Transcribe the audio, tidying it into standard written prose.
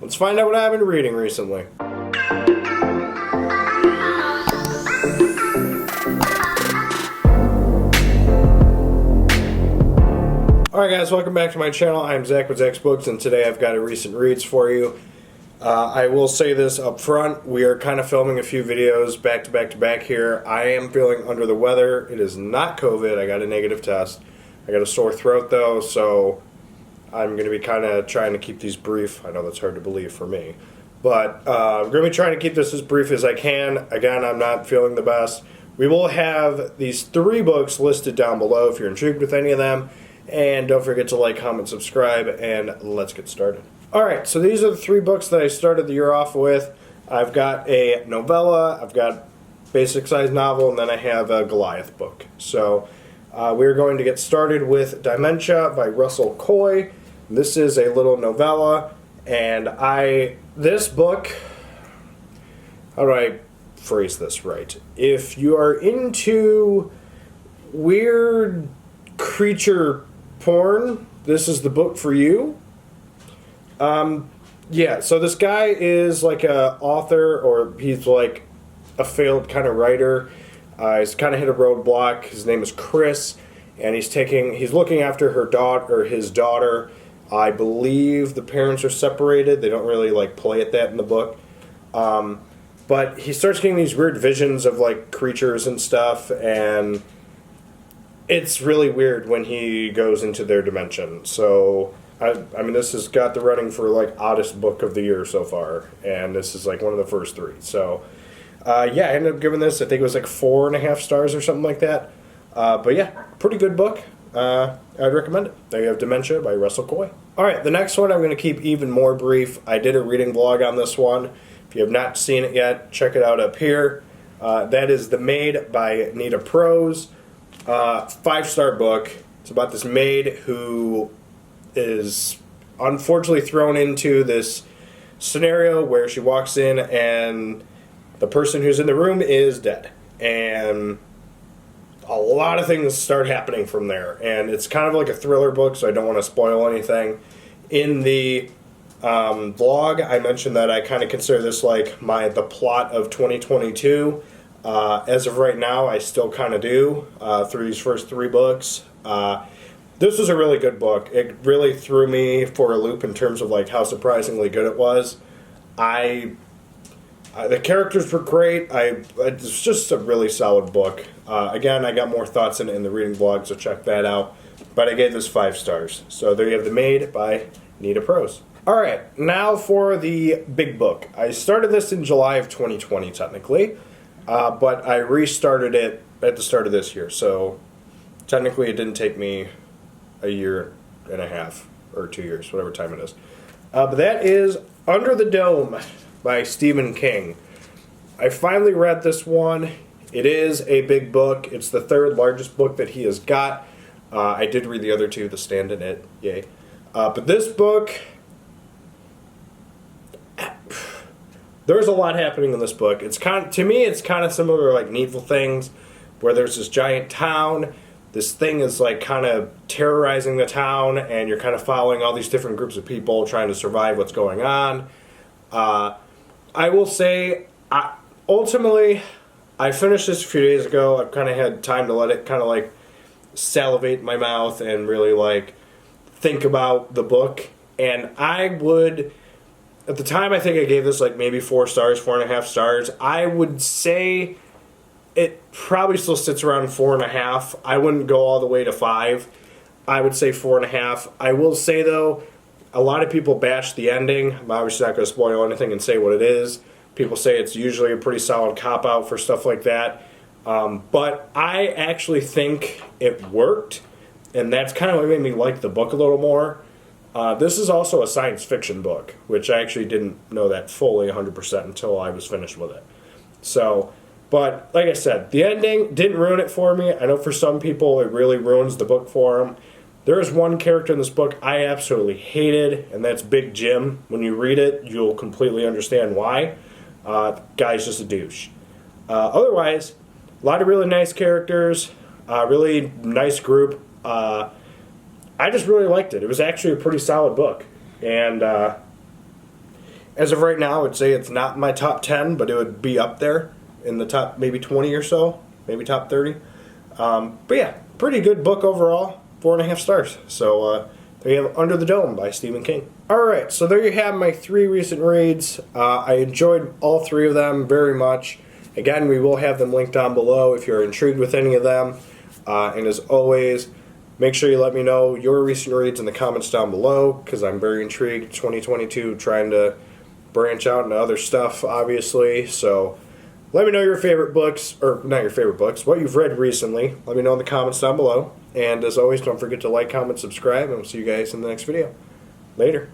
Let's find out what I've been reading recently. Alright guys, welcome back to my channel. I'm Zach with Zacks Books, and today I've got a recent reads for you. I will say this up front, we are kind of filming a few videos back to back to back here. I am feeling under the weather. It is not COVID. I got a negative test. I got a sore throat though, so I'm going to be kind of trying to keep these brief. I know that's hard to believe for me. But I'm going to be trying to keep this as brief as I can. Again, I'm not feeling the best. We will have these 3 books listed down below if you're intrigued with any of them. And don't forget to like, comment, subscribe, and let's get started. Alright, so these are the 3 books that I started the year off with. I've got a novella, I've got basic size novel, and then I have a Goliath book. So we're going to get started with Dementia by Russell Coy. This is a little novella, and this book, how do I phrase this right? If you are into weird creature porn, this is the book for you. Yeah, so this guy is like a author, or he's like a failed kind of writer. He's kind of hit a roadblock. His name is Chris, and he's looking after his daughter. I believe the parents are separated. They don't really like play at that in the book. But he starts getting these weird visions of like creatures and stuff, and it's really weird when he goes into their dimension. So, I mean, this has got the running for, like, oddest book of the year so far. And this is, like, one of the first 3. So, yeah, I ended up giving this, I think it was, like, 4.5 stars or something like that. But, yeah, pretty good book. I'd recommend it. There you have Dementia by Russell Coy. Alright, the next one I'm going to keep even more brief. I did a reading vlog on this one. If you have not seen it yet, check it out up here. That is The Maid by Nita Prose. 5-star book. It's about this maid who is unfortunately thrown into this scenario where she walks in and the person who's in the room is dead. And a lot of things start happening from there. And it's kind of like a thriller book, so I don't want to spoil anything. In the vlog, I mentioned that I kind of consider this like the plot of 2022. As of right now, I still kind of do through these first 3 books. This was a really good book. It really threw me for a loop in terms of like how surprisingly good it was. The characters were great. It's just a really solid book. Again, I got more thoughts in the reading vlog, so check that out. But I gave this 5 stars. So there you have The Maid by Nita Prose. Alright, now for the big book. I started this in July of 2020, technically. But I restarted it at the start of this year, so technically it didn't take me a year and a half, or 2 years, whatever time it is. But that is Under the Dome by Stephen King. I finally read this one. It is a big book. It's the 3rd largest book that he has got. I did read the other 2, The Stand and It, yay. But this book, there's a lot happening in this book. To me, it's kind of similar to like Needful Things, where there's this giant town. This thing is like kind of terrorizing the town, and you're kind of following all these different groups of people trying to survive what's going on. I will say, ultimately, I finished this a few days ago. I've kind of had time to let it kind of like salivate in my mouth and really like think about the book. And I would, at the time, I think I gave this like maybe 4 stars, 4.5 stars. I would say it probably still sits around 4.5. I wouldn't go all the way to 5. I would say 4.5. I will say though, a lot of people bash the ending. I'm obviously not going to spoil anything and say what it is. People say it's usually a pretty solid cop-out for stuff like that. But I actually think it worked, and that's kind of what made me like the book a little more. This is also a science fiction book, which I actually didn't know that fully 100% until I was finished with it. So, but like I said, the ending didn't ruin it for me. I know for some people it really ruins the book for them. There is one character in this book I absolutely hated, and that's Big Jim. When you read it, you'll completely understand why. The guy's just a douche. Otherwise, a lot of really nice characters, really nice group. I just really liked it. It was actually a pretty solid book. And As of right now, I would say it's not in my top 10, but it would be up there in the top maybe 20 or so, maybe top 30. But yeah, pretty good book overall, 4.5 stars. So there you have Under the Dome by Stephen King. Alright, so there you have my 3 recent reads. I enjoyed all 3 of them very much. Again, we will have them linked down below if you're intrigued with any of them. And as always, make sure you let me know your recent reads in the comments down below, because I'm very intrigued. 2022, trying to branch out into other stuff, obviously. So let me know your favorite books, or not your favorite books, what you've read recently. Let me know in the comments down below. And as always, don't forget to like, comment, subscribe, and we'll see you guys in the next video. Later.